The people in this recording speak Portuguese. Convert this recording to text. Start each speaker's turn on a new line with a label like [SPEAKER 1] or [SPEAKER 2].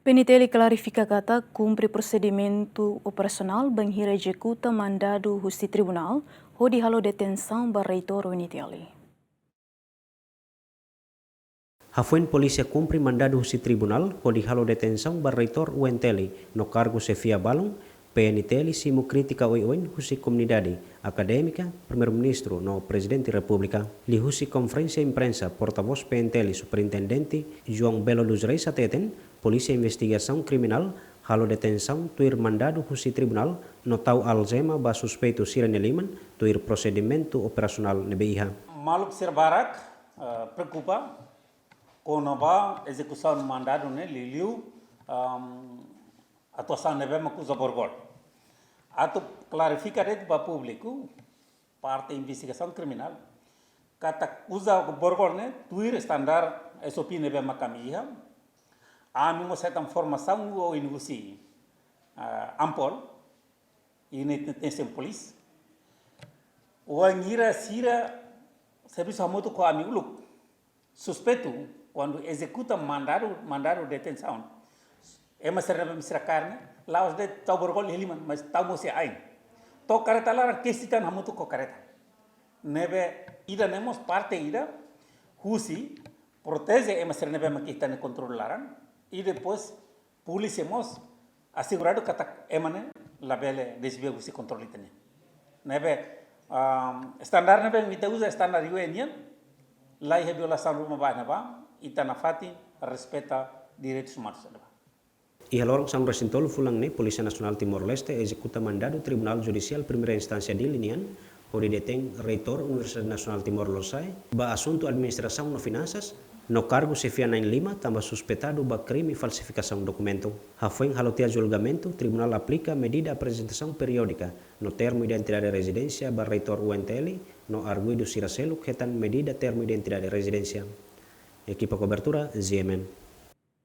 [SPEAKER 1] PNTL clarifica kata cumpre procedimento operacional banhira executa mandado justi tribunal hodi halo detenção barreitor PNTL.
[SPEAKER 2] Hafuen polícia cumpre mandado justi tribunal hodi halo detenção barreitor UNTL no cargo chefia balong PNTL simu crítica oin husi comunidade acadêmica primeiro-ministro no presidente república li husi conferência imprensa porta-voz PNTL superintendente João Belo Luz Reis ateten polícia investigação criminal halo detenção tuir mandado husi tribunal no tau algema ba suspeito Sirene Liman tuir procedimento operacional NBIH.
[SPEAKER 3] Maluco Serbarak preocupa com a execução do mandado né liliu atuação nebema com o borgol. Ato clarifica para o público parte da investigação criminal kata usa o borgol né tuir standar SOP nebema kamiha a mimo certa informação ou inusi ampol ini tem polícia o angira sira serviço remoto com amigo look suspeito quando executa mandado de detenção é uma certa misra carne lá os de tau borgol heliman mas tau mosi ain to careta lá que se tan hamuto co careta nebe ida nemos parte ida husi protege é uma certa nebe makita ne controlaran e depois polícia mos assegurado que emane la bele desvio husi controle tene nebe standar nebe mita usa standar UN lá é violação rumah ba itana fati respeita direitos humanos.
[SPEAKER 2] E alor sang resintol fulang ne Polícia Nacional Timor-Leste executa mandado Tribunal Judicial Primeira Instância de Linian onde detém reitor Universidade Nacional Timor-Leste ba assunto administração no finanças no cargo chefia na Lima também suspeitado ba crime e falsificação documento. Hafuen halotia julgamento, tribunal aplica medida apresentação periódica no termo identidade de residência ba reitor UNTL no arguido Siracelo que tan medida termo identidade de residência. Equipa cobertura ZMN.